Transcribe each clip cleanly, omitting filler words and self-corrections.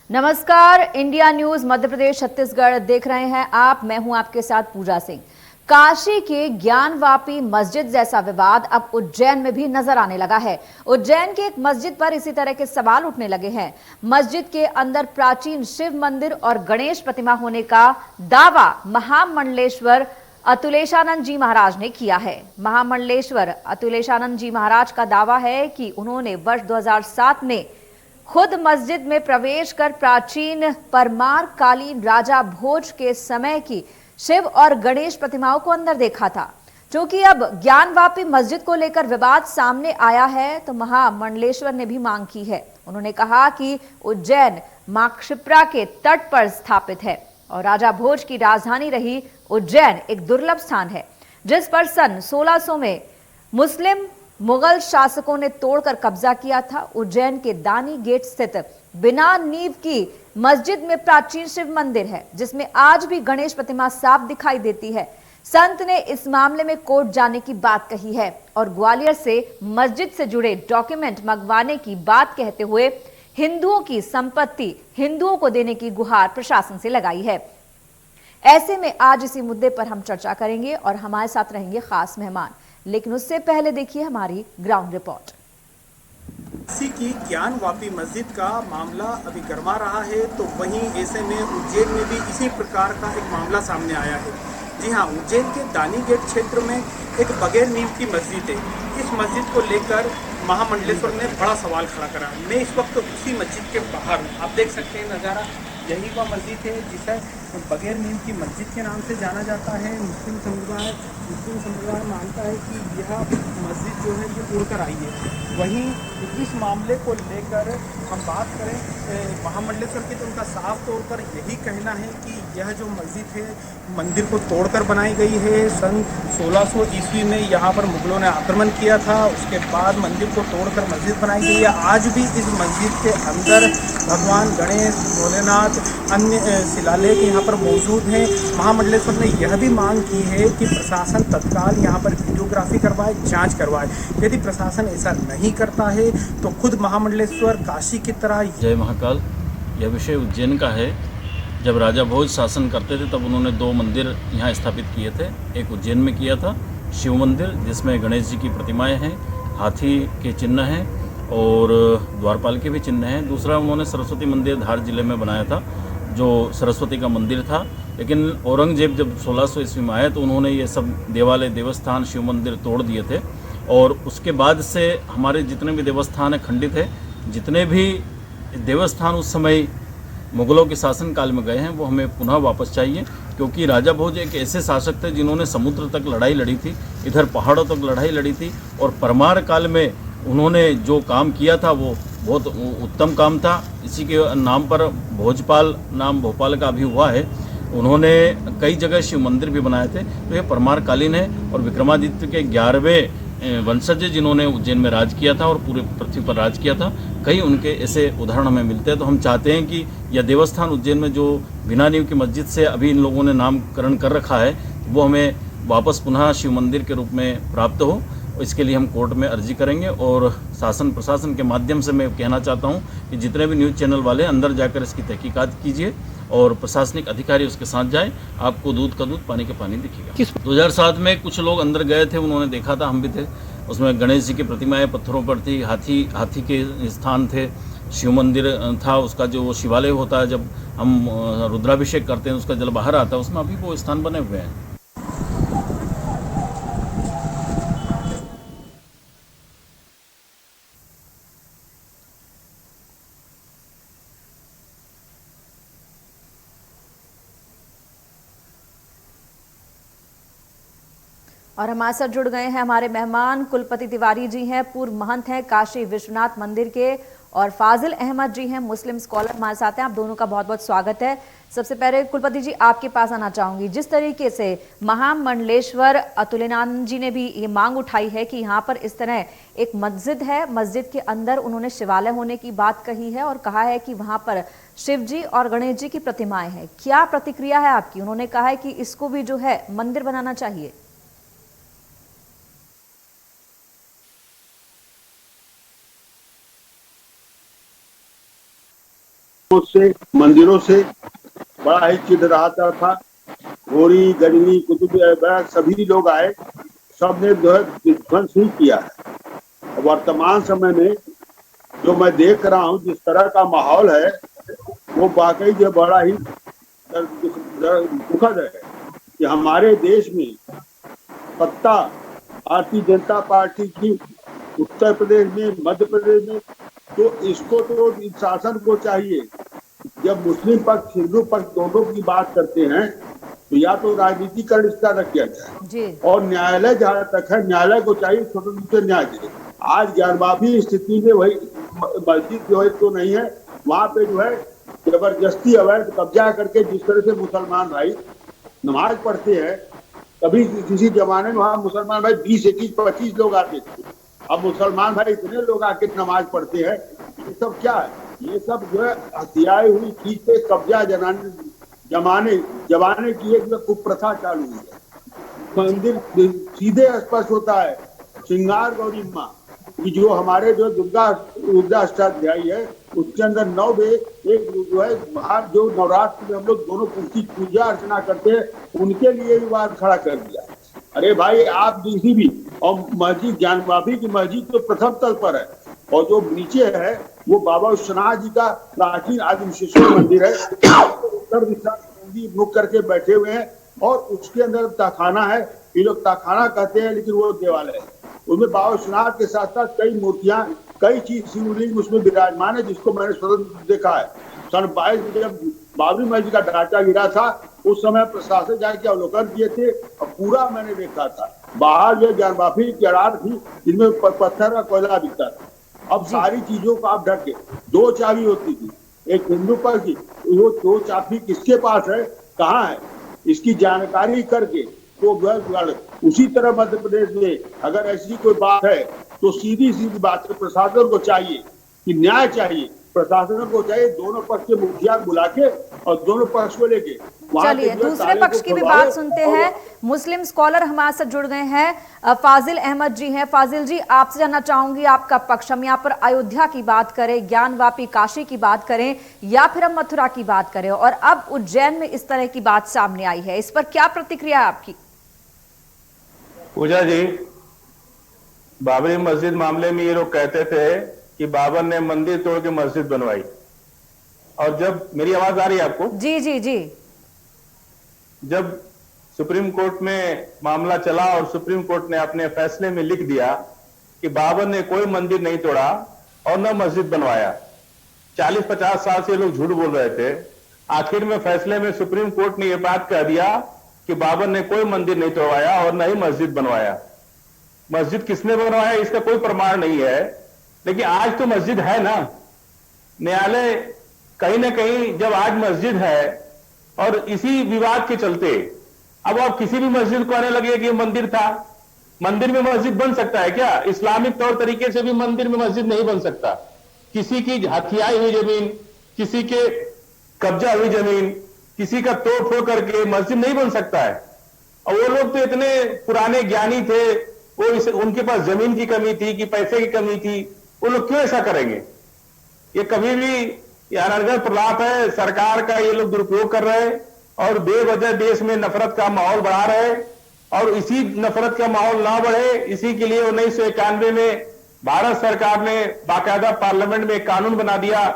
नमस्कार, India news Madhya Pradesh Chhattisgarh देख रहे हैं आप। मैं हूं आपके साथ पूजा सिंह। काशी के ज्ञानवापी मस्जिद जैसा विवाद अब उज्जैन में भी नजर आने लगा है। उज्जैन के एक मस्जिद पर इसी तरह के सवाल उठने लगे हैं। मस्जिद के अंदर प्राचीन शिव मंदिर और गणेश प्रतिमा होने का दावा महामंडलेश्वर अतुलेशानंद जी महाराज ने किया है। महामंडलेश्वर अतुलेशानंद जी महाराज का दावा है कि उन्होंने वर्ष 2007 में खुद मस्जिद में प्रवेश कर प्राचीन परमार कालीन राजा भोज के समय की शिव और गणेश प्रतिमाओं को अंदर देखा था। क्योंकि अब ज्ञानवापी मस्जिद को लेकर विवाद सामने आया है, तो महामंडलेश्वर ने भी मांग की है। उन्होंने कहा कि उज्जैन मां क्षिप्रा के तट पर स्थापित है और राजा भोज की राजधानी रही उज्जैन एक दुर्लभ स्थान है, जिस पर सन 1600 में मुस्लिम मुगल शासकों ने तोड़कर कब्जा किया था। उज्जैन के दानी गेट स्थित बिना नींव की मस्जिद में प्राचीन शिव मंदिर है, जिसमें आज भी गणेश प्रतिमा साफ दिखाई देती है। संत ने इस मामले में कोर्ट जाने की बात कही है और ग्वालियर से मस्जिद से जुड़े डॉक्यूमेंट मंगवाने की बात कहते हुए हिंदुओं की संपत्ति हिंदुओं को देने की गुहार प्रशासन से लगाई है। ऐसे में आज इसी मुद्दे पर हम चर्चा करेंगे और हमारे साथ रहेंगे खास मेहमान, लेकिन उससे पहले देखिए हमारी ग्राउंड रिपोर्ट। काशी की ज्ञानवापी मस्जिद का मामला अभी गरमा रहा है, तो वहीं ऐसे में उज्जैन में भी इसी प्रकार का एक मामला सामने आया है। जी हाँ, उज्जैन के दानी गेट क्षेत्र में एक बगैर नींव की मस्जिद है। इस मस्जिद को लेकर महामंडलेश्वर ने बड़ा सवाल खड़ा करा। मैं इस वक्त उसी मस्जिद के बाहर हूँ, आप देख सकते हैं नज़ारा। यही वह मस्जिद है जिसे बगैर नींव की मस्जिद के नाम से जाना जाता है। मुस्लिम समुदाय मानता है कि यह मस्जिद जो है ये उड़कर आई है। वहीं इस मामले को लेकर हम बात करें महामंडलेश्वर के, तो उनका साफ तौर पर यही कहना है कि यह जो मस्जिद है मंदिर को तोड़कर बनाई गई है। सन 1600 ईस्वी में यहाँ पर मुगलों ने आक्रमण किया था, उसके बाद मंदिर को तोड़कर मस्जिद बनाई गई है। आज भी इस मस्जिद के अंदर भगवान गणेश, भोलेनाथ, अन्य शिलालेख यहाँ पर मौजूद हैं। महामंडलेश्वर ने यह भी मांग की है कि प्रशासन तत्काल यहाँ पर वीडियोग्राफी करवाए, जांच करवाए। यदि प्रशासन ऐसा नहीं करता है तो खुद महामंडलेश्वर काशी की तरह। जय महाकाल। यह विषय उज्जैन का है। जब राजा भोज शासन करते थे तब उन्होंने 2 मंदिर यहाँ स्थापित किए थे। एक उज्जैन में किया था शिव मंदिर, जिसमें गणेश जी की प्रतिमाएं हैं, हाथी के चिन्ह हैं और द्वारपाल के भी चिन्ह हैं। दूसरा उन्होंने सरस्वती मंदिर धार जिले में बनाया था, जो सरस्वती का मंदिर था। लेकिन औरंगजेब जब 1600 ईस्वी में आए तो उन्होंने ये सब देवालय, देवस्थान, शिव मंदिर तोड़ दिए थे और उसके बाद से हमारे जितने भी देवस्थान हैं खंडित है। जितने भी देवस्थान उस समय मुगलों के शासनकाल में गए हैं वो हमें पुनः वापस चाहिए, क्योंकि राजा भोज एक ऐसे शासक थे जिन्होंने समुद्र तक लड़ाई लड़ी थी, इधर पहाड़ों तक लड़ाई लड़ी थी और परमार काल में उन्होंने जो काम किया था वो बहुत उत्तम काम था। इसी के नाम पर भोजपाल नाम भोपाल का भी हुआ है। उन्होंने कई जगह शिव मंदिर भी बनाए थे। तो ये परमार कालीन है और विक्रमादित्य के 11वें वंशज जिन्होंने उज्जैन में राज किया था और पूरे पृथ्वी पर राज किया था। कई उनके ऐसे उदाहरण हमें मिलते हैं। तो हम चाहते हैं कि यह देवस्थान उज्जैन में जो बिना नींव की मस्जिद से अभी इन लोगों ने नामकरण कर रखा है वो हमें वापस पुनः शिव मंदिर के रूप में प्राप्त हो। इसके लिए हम कोर्ट में अर्जी करेंगे और शासन प्रशासन के माध्यम से मैं कहना चाहता हूं कि जितने भी न्यूज़ चैनल वाले अंदर जाकर इसकी तहकीकात कीजिए और प्रशासनिक अधिकारी उसके साथ जाए। आपको दूध का दूध, पानी का पानी दिखेगा। 2007 में कुछ लोग अंदर गए थे, उन्होंने देखा था, हम भी थे। उसमें गणेश जी की प्रतिमाएं पत्थरों पर थी, हाथी के स्थान थे, शिव मंदिर था। उसका जो शिवालय होता है जब हम रुद्राभिषेक करते हैं उसका जल बाहर आता है, उसमें अभी वो स्थान बने हुए हैं। और हमारे साथ जुड़ गए हैं हमारे मेहमान कुलपति तिवारी जी हैं, पूर्व महंत हैं काशी विश्वनाथ मंदिर के, और फाजिल अहमद जी हैं, मुस्लिम स्कॉलर हमारे साथ हैं। आप दोनों का बहुत बहुत स्वागत है। सबसे पहले कुलपति जी आपके पास आना चाहूंगी। जिस तरीके से महामंडलेश्वर अतुलेशानंद जी ने भी ये मांग उठाई है कि यहाँ पर इस तरह एक मस्जिद है, मस्जिद के अंदर उन्होंने शिवालय होने की बात कही है और कहा है कि वहां पर शिव जी और गणेश जी की प्रतिमाएं हैं, क्या प्रतिक्रिया है आपकी? उन्होंने कहा है कि इसको भी जो है मंदिर बनाना चाहिए। से मंदिरों से बड़ा ही चिढ़ रहा था। घोरी गजनी कुतुब ऐबक सभी लोग आए, सबने जो है विध्वंस ही किया है। वर्तमान समय में जो मैं देख रहा हूँ जिस तरह का माहौल है वो वाकई जो बड़ा ही दुखद है कि हमारे देश में सत्ता भारतीय जनता पार्टी की उत्तर प्रदेश में, मध्य प्रदेश में, तो इसको तो शासन को चाहिए जब मुस्लिम पक्ष हिंदू पक्ष दोनों की बात करते हैं तो या तो राजनीतिकरण इसका न किया जाए और न्यायालय जहां तक है न्यायालय को चाहिए स्वतंत्र रूप से न्याय दे। आज ज्ञानवापी स्थिति में वही मस्जिद जो है तो नहीं है, वहां पे जो है जबरदस्ती अवैध कब्जा करके जिस तरह से मुसलमान भाई नमाज पढ़ते हैं, कभी किसी जमाने में वहां मुसलमान भाई 20, 21, 25 लोग आते थे, अब मुसलमान भाई इतने लोग आके नमाज पढ़ते हैं। ये सब क्या है? ये सब जो है हथियाई हुई चीज पे कब्जा जमाने की एक कुप्रथा चालू हुई है। मंदिर सीधे स्पष्ट होता है श्रृंगार गौरी माँ की जो हमारे जो दुर्गा अष्टाध्यायी है उसके अंदर 9 एक जो है बाहर जो नवरात्र में हम लोग दोनों की पूजा अर्चना करते हैं उनके लिए भी बात खड़ा कर दिया। अरे भाई आप किसी भी और मस्जिद ज्ञानवापी की मस्जिद तो प्रथम तल पर है और जो नीचे है वो बाबा विश्वनाथ जी का प्राचीन आदि विश्वेश्वर मंदिर है, उत्तर दिशा मुख करके बैठे हुए हैं और उसके अंदर तहखाना है। ये लोग तहखाना कहते हैं लेकिन वो देवालय है। उसमें बाबा विश्वनाथ के साथ साथ कई मूर्तियां, कई चीज शिवलिंग उसमें विराजमान है जिसको मैंने स्वतंत्र देखा है। सन 22 में जब बाबरी मस्जिद का ढांचा गिरा था उस समय प्रशासन जाके अवलोकन किए थे और पूरा मैंने देखा था। बाहर जो ज्ञानवापी की अड़ार थी जिनमें पत्थर का कोयला बिकता था। अब सारी चीजों को आप ढक के 2 चाबी होती थी, एक हिंदू पर की, वो 2 चाबी किसके पास है, कहाँ है, इसकी जानकारी करके तो उसी तरह मध्य प्रदेश में अगर ऐसी कोई बात है तो सीधी सीधी बात है प्रशासन को चाहिए कि न्याय चाहिए, प्रशासन को चाहिए दोनों पक्ष के मुखिया बुला के और दोनों पक्ष को लेके। चलिए दूसरे पक्ष की भी बात सुनते हैं। मुस्लिम स्कॉलर हमारे साथ जुड़ गए हैं, फाजिल अहमद जी हैं। फाजिल जी, आपसे जानना चाहूंगी आपका पक्ष। हम यहाँ पर अयोध्या की बात करें, ज्ञानवापी काशी की बात करें या फिर हम मथुरा की बात करें और अब उज्जैन में इस तरह की बात सामने आई है, इस पर क्या प्रतिक्रिया है आपकी? पूजा जी, बाबरी मस्जिद मामले में ये लोग कहते थे कि बाबर ने मंदिर तोड़ के मस्जिद बनवाई और जब मेरी आवाज आ रही है आपको? जी जी जी। जब सुप्रीम कोर्ट में मामला चला और सुप्रीम कोर्ट ने अपने फैसले में लिख दिया कि बाबर ने कोई मंदिर नहीं तोड़ा और न मस्जिद बनवाया, 40-50 साल से लोग झूठ बोल रहे थे। आखिर में फैसले में सुप्रीम कोर्ट ने यह बात कह दिया कि बाबर ने कोई मंदिर नहीं तोड़वाया और न ही मस्जिद बनवाया। मस्जिद किसने बनवाया इसका कोई प्रमाण नहीं है, लेकिन आज तो मस्जिद है ना। न्यायालय कहीं ना कहीं जब आज मस्जिद है और इसी विवाद के चलते अब आप किसी भी मस्जिद को आने लगे कि मंदिर था, मंदिर में मस्जिद बन सकता है क्या? इस्लामिक तौर तरीके से भी मंदिर में मस्जिद नहीं बन सकता। किसी की हथियाई हुई जमीन, किसी के कब्जा हुई जमीन, किसी का तोड़ फोड़ करके मस्जिद नहीं बन सकता है। और वो लोग तो इतने पुराने ज्ञानी थे, वो उनके पास जमीन की कमी थी कि पैसे की कमी थी, वो लोग क्यों ऐसा करेंगे? ये कभी भी अनर्गल प्रलाप है, सरकार का ये लोग दुरुपयोग कर रहे हैं और बेवजह देश में नफरत का माहौल बढ़ा रहे हैं। और इसी नफरत का माहौल ना बढ़े इसी के लिए 1991 में भारत सरकार ने बाकायदा पार्लियामेंट में कानून बना दिया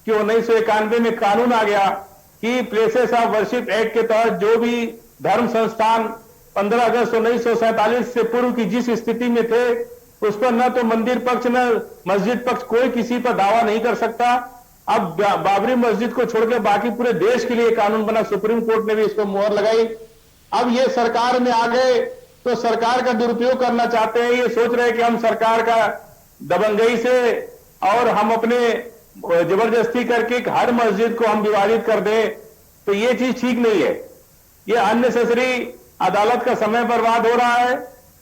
कि 1991 में कानून आ गया कि प्लेसेस ऑफ वर्शिप एक्ट के तहत जो भी धर्म संस्थान 15 अगस्त 1947 से पूर्व की जिस स्थिति में थे उस पर न तो मंदिर पक्ष न मस्जिद पक्ष कोई किसी पर दावा नहीं कर सकता। अब बाबरी मस्जिद को छोड़कर बाकी पूरे देश के लिए कानून बना, सुप्रीम कोर्ट ने भी इस पर मुहर लगाई। अब ये सरकार में आ गए तो सरकार का दुरुपयोग करना चाहते हैं, ये सोच रहे हैं कि हम सरकार का दबंगई से और हम अपने जबरदस्ती करके हर मस्जिद को हम विवादित कर दें, तो ये चीज ठीक नहीं है। ये अननेसेसरी अदालत का समय बर्बाद हो रहा है,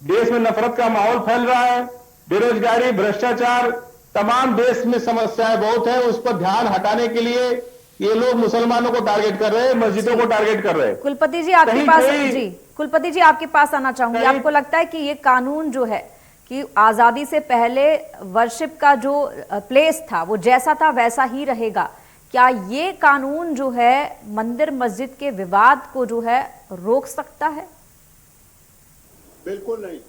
देश में नफरत का माहौल फैल रहा है, बेरोजगारी, भ्रष्टाचार, तमाम देश में समस्याएं बहुत है। उस पर ध्यान हटाने के लिए ये लोग मुसलमानों को टारगेट कर रहे हैं, मस्जिदों को टारगेट कर रहे हैं। कुलपति जी आपके पास कुलपति जी आपके पास आना चाहूंगी। आपको लगता है कि ये कानून जो है कि आजादी से पहले वर्शिप का जो प्लेस था वो जैसा था वैसा ही रहेगा? क्या ये कानून जो है मंदिर मस्जिद के विवाद को जो है रोक सकता है? बिल्कुल नहीं।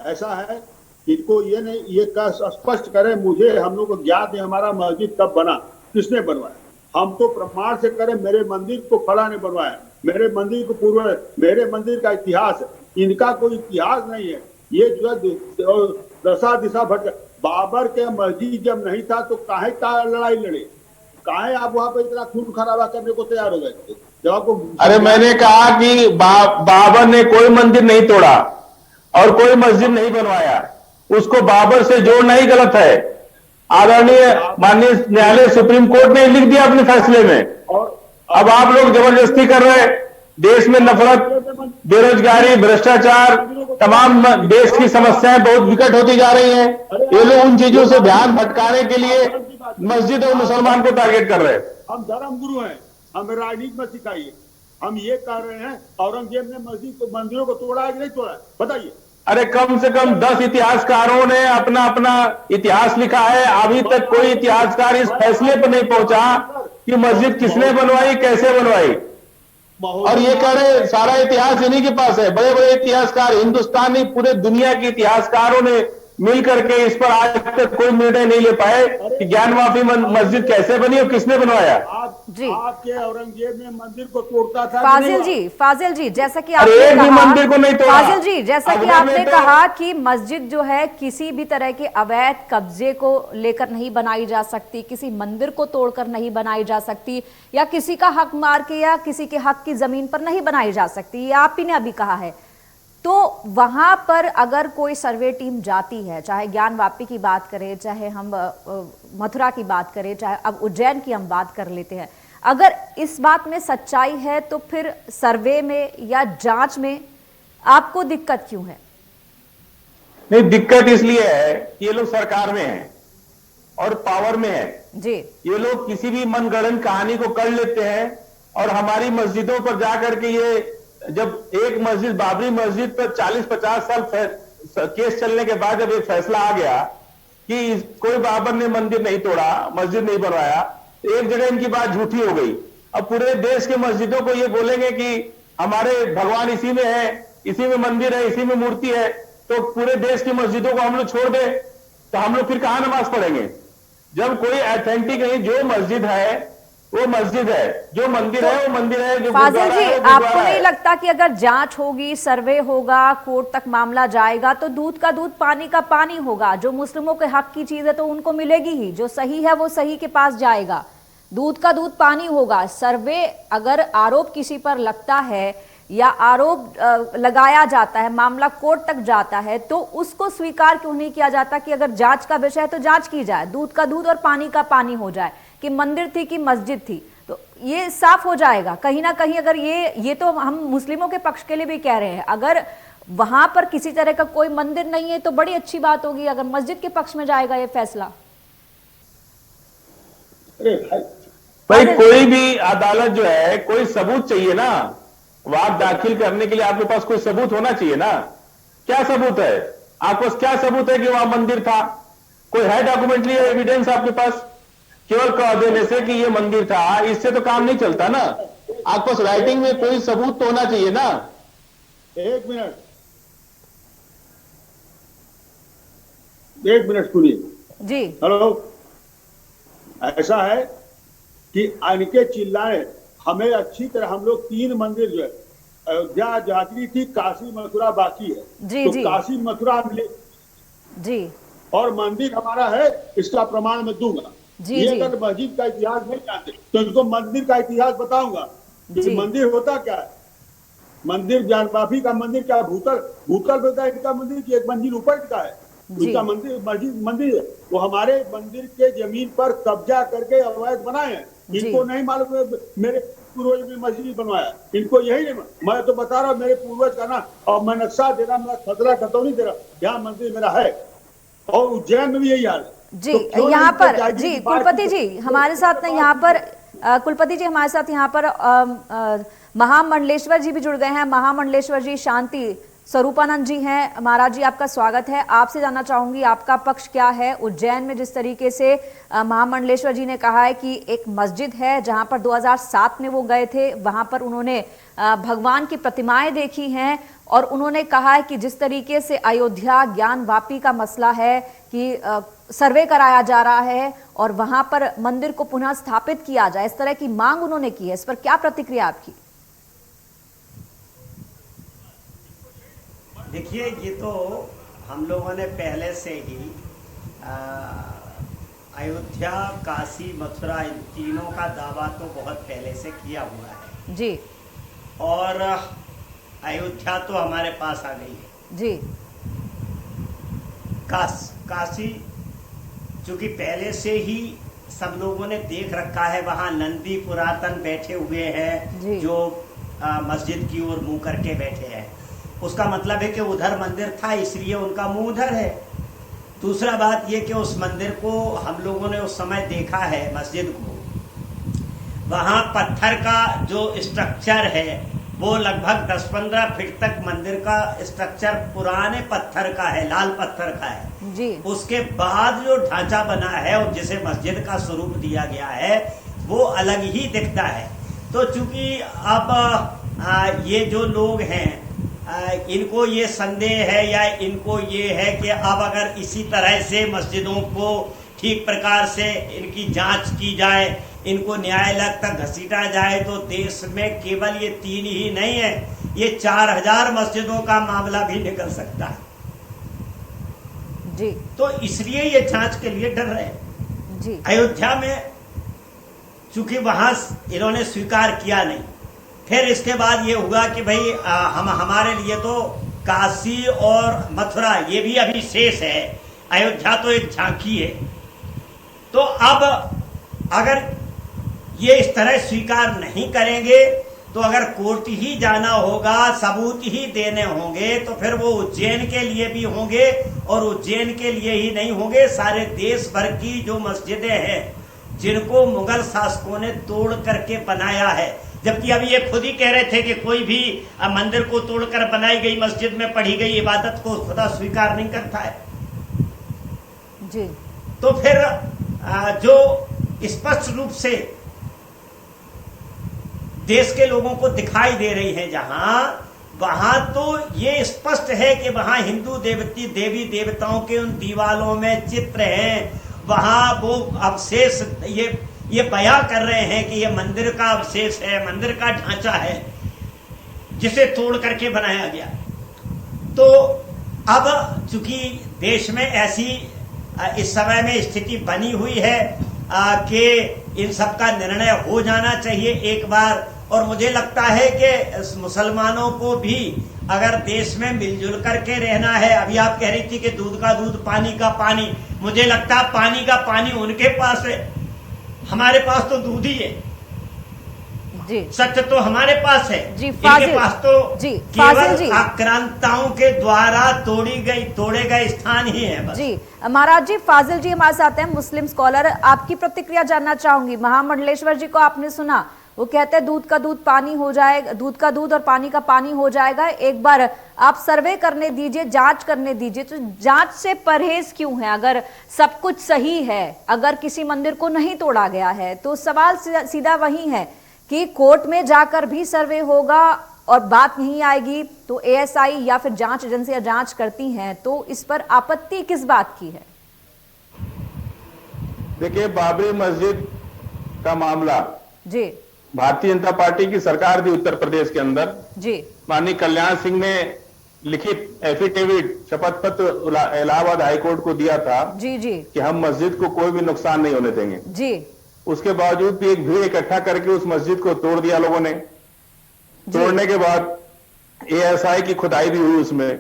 ऐसा है, इनको ये नहीं, ये स्पष्ट करें मुझे, हम लोग को ज्ञात है हमारा मस्जिद कब बना, किसने बनवाया। हम तो प्रमाण से करें, मेरे मंदिर को फला ने बनवाया, मेरे मंदिर को पूर्व, मेरे मंदिर का इतिहास है, इनका कोई इतिहास नहीं है। ये जो है दशा दिशा भटक, बाबर के मस्जिद जब नहीं था तो काहे का लड़ाई लड़े, काहे आप वहां पे इतना खून खराबा करने को तैयार हो गए थे? जब आपको, अरे मैंने कहा कि बाबर ने कोई मंदिर नहीं तोड़ा और कोई मस्जिद नहीं बनवाया, उसको बाबर से जोड़ना ही गलत है। आदरणीय माननीय न्यायालय सुप्रीम कोर्ट ने लिख दिया अपने फैसले में। और अब आप लोग जबरदस्ती कर रहे हैं। देश में नफरत, बेरोजगारी, भ्रष्टाचार, तमाम देश की समस्याएं बहुत विकट होती जा रही हैं। ये लोग उन चीजों से ध्यान भटकाने के लिए मस्जिद और मुसलमान को टारगेट कर रहे हैं। हम धर्म गुरु हैं, हमें राजनीति में सिखाइए। हम ये कर रहे हैं, औरंगजेब ने मस्जिद को, मंदिरों को तोड़ा है कि नहीं तोड़ा है, बताइए। अरे कम से कम 10 इतिहासकारों ने अपना अपना इतिहास लिखा है। अभी तक कोई इतिहासकार इस फैसले पर नहीं पहुंचा कि मस्जिद किसने बनवाई, कैसे बनवाई। और ये कह रहे सारा इतिहास इन्हीं के पास है। बड़े बड़े इतिहासकार, हिंदुस्तानी पूरे दुनिया के इतिहासकारों ने मिल करके इस पर आज तक कोई निर्णय नहीं ले पाए कि ज्ञानवापी मस्जिद कैसे बनी और किसने बनवाया। आपके औरंगजेब ने मंदिर को तोड़ता था। फाजिल जी, जैसा कि आपने कहा, मंदिर को नहीं तोड़ा। फाजिल जी, जैसा कि आपने कहा कि मस्जिद जो है किसी भी तरह के अवैध कब्जे को लेकर नहीं बनाई जा सकती, किसी मंदिर को तोड़कर नहीं बनाई जा सकती, या किसी का हक मार के या किसी के हक की जमीन पर नहीं बनाई जा सकती, ये आप ही ने अभी कहा है। तो वहां पर अगर कोई सर्वे टीम जाती है, चाहे ज्ञानवापी की बात करें, चाहे हम मथुरा की बात करें, चाहे अब उज्जैन की हम बात कर लेते हैं, अगर इस बात में सच्चाई है तो फिर सर्वे में या जांच में आपको दिक्कत क्यों है? नहीं, दिक्कत इसलिए है कि ये लोग सरकार में हैं और पावर में है जी। ये लोग किसी भी मनगढ़ंत कहानी को कर लेते हैं और हमारी मस्जिदों पर जाकर के ये, जब एक मस्जिद, बाबरी मस्जिद पर 40-50 साल केस चलने के बाद जब एक फैसला आ गया कि कोई बाबर ने मंदिर नहीं तोड़ा, मस्जिद नहीं बनवाया, तो एक जगह इनकी बात झूठी हो गई। अब पूरे देश के मस्जिदों को ये बोलेंगे कि हमारे भगवान इसी में है, इसी में मंदिर है, इसी में मूर्ति है, तो पूरे देश की मस्जिदों को हम लोग छोड़ दे तो हम लोग फिर कहां नमाज पढ़ेंगे? जब कोई ऑथेंटिक नहीं, जो मस्जिद है वो मस्जिद है, जो मंदिर है वो मंदिर है। जो फाजिल जी, आपको नहीं लगता कि अगर जांच होगी, सर्वे होगा, कोर्ट तक मामला जाएगा तो दूध का दूध पानी का पानी होगा? जो मुस्लिमों के हक की चीज है तो उनको मिलेगी ही, जो सही है वो सही के पास जाएगा, दूध का दूध पानी होगा। सर्वे, अगर आरोप किसी पर लगता है या आरोप लगाया जाता है, मामला कोर्ट तक जाता है, तो उसको स्वीकार क्यों नहीं किया जाता कि अगर जांच का विषय है तो जांच की जाए, दूध का दूध और पानी का पानी हो जाए, कि मंदिर थी कि मस्जिद थी, तो ये साफ हो जाएगा कहीं ना कहीं। अगर ये तो हम मुस्लिमों के पक्ष के लिए भी कह रहे हैं, अगर वहां पर किसी तरह का कोई मंदिर नहीं है तो बड़ी अच्छी बात होगी अगर मस्जिद के पक्ष में जाएगा ये फैसला। भाई, कोई भी अदालत जो है, कोई सबूत चाहिए ना, वाद दाखिल करने के लिए आपके पास कोई सबूत होना चाहिए ना। क्या सबूत है आपके पास? क्या सबूत है कि वहां मंदिर था? कोई है डॉक्यूमेंट्री एविडेंस आपके पास? केवल कह देने से कि ये मंदिर था, इससे तो काम नहीं चलता ना। आपके पास राइटिंग में कोई सबूत तो होना चाहिए ना। एक मिनट सुनिए जी। हेलो, ऐसा है कि इनके चिल्लाए हमें अच्छी तरह, हम लोग 3 मंदिर जो है अयोध्या जागरी थी, काशी मथुरा बाकी है जी, तो जी। काशी मथुरा मिले जी और मंदिर हमारा है, इसका प्रमाण मैं दूंगा। जी, ये जी। अगर मस्जिद का इतिहास नहीं जानते तो इनको मंदिर का इतिहास बताऊंगा कि मंदिर होता क्या है। मंदिर, ज्ञानवापी का मंदिर क्या, भूतल होता है इनका मंदिर की एक मंजिल ऊपर का है, उनका मंदिर मस्जिद मंदिर है। वो हमारे मंदिर के जमीन पर कब्जा करके अवैध बनाए हैं। इनको नहीं मालूम है मेरे पूर्वज ने मस्जिद बनवाया, इनको यही नहीं। मैं तो बता रहा हूँ मेरे पूर्वज का ना, और मैं नक्शा दे रहा, मैं खतरा खतौनी दे रहा, यहाँ मंदिर मेरा है और उज्जैन में भी यही हाल है। जी। तो यहाँ पर जी कुलपति जी हमारे साथ ना, यहाँ पर कुलपति जी हमारे साथ यहाँ पर महामंडलेश्वर जी भी जुड़ गए हैं। महामंडलेश्वर जी, शांति स्वरूपानंद जी हैं। महाराज जी, आपका स्वागत है। आपसे जानना चाहूंगी आपका पक्ष क्या है। उज्जैन में जिस तरीके से महामंडलेश्वर जी ने कहा है कि एक मस्जिद है जहां पर 2007 में वो गए थे, वहां पर उन्होंने भगवान की प्रतिमाएं देखी हैं और उन्होंने कहा है कि जिस तरीके से अयोध्या ज्ञानवापी का मसला है कि सर्वे कराया जा रहा है और वहां पर मंदिर को पुनः स्थापित किया जाए, इस तरह की मांग उन्होंने की है। इस पर क्या प्रतिक्रिया आपकी? देखिए, ये तो हम लोगों ने पहले से ही अयोध्या, काशी, मथुरा, इन तीनों का दावा तो बहुत पहले से किया हुआ है जी। और अयोध्या तो हमारे पास आ गई है जी। काशी चूंकि पहले से ही सब लोगों ने देख रखा है, वहाँ नंदी पुरातन बैठे हुए हैं जो मस्जिद की ओर मुंह करके बैठे हैं। उसका मतलब है कि उधर मंदिर था, इसलिए उनका मुंह उधर है। दूसरा बात ये कि उस मंदिर को हम लोगों ने उस समय देखा है, मस्जिद को, वहाँ पत्थर का जो स्ट्रक्चर है वो लगभग 10-15 फीट तक मंदिर का स्ट्रक्चर पुराने पत्थर का है, लाल पत्थर का है जी। उसके बाद जो ढांचा बना है और जिसे मस्जिद का स्वरूप दिया गया है वो अलग ही दिखता है। तो चूंकि अब ये जो लोग हैं इनको ये संदेह है या इनको ये है कि अब अगर इसी तरह से मस्जिदों को ठीक प्रकार से इनकी जांच की जाए, इनको न्यायालय तक घसीटा जाए, तो देश में केवल ये 3 ही नहीं है, ये 4000 मस्जिदों का मामला भी निकल सकता है जी। तो इसलिए ये जांच के लिए डर रहे हैं जी। अयोध्या में चूंकि वहां इन्होंने स्वीकार किया नहीं, फिर इसके बाद ये हुआ कि भाई हमारे लिए तो काशी और मथुरा ये भी अभी शेष है, अयोध्या तो एक झांकी है। तो अब अगर ये इस तरह स्वीकार नहीं करेंगे तो अगर कोर्ट ही जाना होगा, सबूत ही देने होंगे, तो फिर वो उज्जैन के लिए भी होंगे और उज्जैन के लिए ही नहीं होंगे, सारे देश भर की जो मस्जिदें हैं जिनको मुगल शासकों ने तोड़ करके बनाया है। जबकि अभी ये खुद ही कह रहे थे कि कोई भी मंदिर को तोड़कर बनाई गई मस्जिद में पढ़ी गई इबादत को खुदा स्वीकार नहीं करता है जी। तो फिर जो स्पष्ट रूप से देश के लोगों को दिखाई दे रही है जहां, वहां तो ये स्पष्ट है कि वहां हिंदू देवी देवताओं के उन दीवालों में चित्र हैं, वहां वो अवशेष ये बयां कर रहे हैं कि ये मंदिर का अवशेष है, मंदिर का ढांचा है जिसे तोड़ करके बनाया गया। तो अब चूंकि देश में ऐसी इस समय में स्थिति बनी हुई है कि इन सब का निर्णय हो जाना चाहिए एक बार, और मुझे लगता है कि मुसलमानों को भी अगर देश में मिलजुल करके रहना है, अभी आप कह रही थी कि दूध का दूध, पानी का पानी, मुझे लगता है पानी का पानी उनके पास है, हमारे पास तो दूध ही है जी। सत्य तो हमारे पास है जी। इनके पास तो जी केवल आक्रांताओं के द्वारा तोड़े गए स्थान ही है बस। जी महाराज जी, फाजिल जी हमारे साथ हैं, मुस्लिम स्कॉलर। आपकी प्रतिक्रिया जानना चाहूंगी। महामंडलेश्वर जी को आपने सुना, वो कहते हैं दूध का दूध पानी हो जाएगा, दूध का दूध और पानी का पानी हो जाएगा, एक बार आप सर्वे करने दीजिए, जांच करने दीजिए। तो जांच से परहेज क्यों है? अगर सब कुछ सही है, अगर किसी मंदिर को नहीं तोड़ा गया है, तो सवाल सीधा वही है कि कोर्ट में जाकर भी सर्वे होगा और बात नहीं आएगी, तो एएसआई या फिर जांच एजेंसियां जांच करती हैं, तो इस पर आपत्ति किस बात की है? देखिए, बाबरी मस्जिद का मामला जी, भारतीय जनता पार्टी की सरकार थी उत्तर प्रदेश के अंदर जी। माननीय कल्याण सिंह ने लिखित एफिडेविट, शपथ पत्र इलाहाबाद हाईकोर्ट को दिया था जी जी कि हम मस्जिद को कोई भी नुकसान नहीं होने देंगे जी। उसके बावजूद भी एक भीड़ इकट्ठा करके उस मस्जिद को तोड़ दिया लोगों ने। तोड़ने के बाद एएसआई की खुदाई भी हुई उसमें,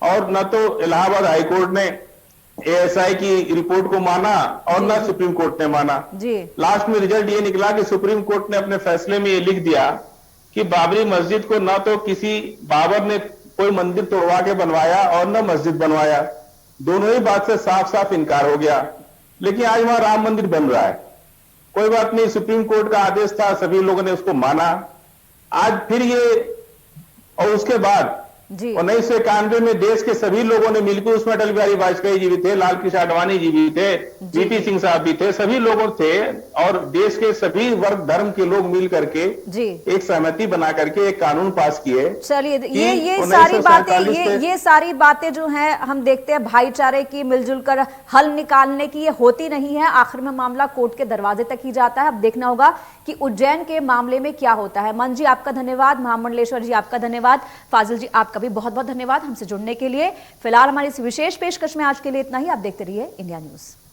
और न तो इलाहाबाद हाईकोर्ट ने एएसआई की रिपोर्ट को माना और न सुप्रीम कोर्ट ने माना जी। लास्ट में रिजल्ट ये निकला कि सुप्रीम कोर्ट ने अपने फैसले में ये लिख दिया कि बाबरी मस्जिद को न तो किसी बाबर ने कोई मंदिर तोड़वा के बनवाया और न मस्जिद बनवाया, दोनों ही बात से साफ साफ इनकार हो गया। लेकिन आज वहां राम मंदिर बन रहा है, कोई बात नहीं, सुप्रीम कोर्ट का आदेश था, सभी लोगों ने उसको माना। आज फिर ये, और उसके बाद जी। 1991 में देश के सभी लोगों ने मिलकर, उसमें अटल बिहारी वाजपेयी जी भी थे, लाल कृष्ण आडवाणी जी भी थे, वीपी सिंह साहब भी थे, सभी लोग थे, और देश के सभी वर्ग धर्म के लोग मिल करके जी एक सहमति बना करके एक कानून पास किए। चलिए, ये सारी बातें जो हैं हम देखते हैं भाईचारे की, मिलजुल कर हल निकालने की, ये होती नहीं है। आखिर में मामला कोर्ट के दरवाजे तक ही जाता है। अब देखना होगा कि उज्जैन के मामले में क्या होता है। मन जी आपका धन्यवाद, महामंडलेश्वर जी आपका धन्यवाद, फाजिल जी आपका भी बहुत बहुत धन्यवाद हमसे जुड़ने के लिए। फिलहाल हमारी इस विशेष पेशकश में आज के लिए इतना ही। आप देखते रहिए इंडिया न्यूज।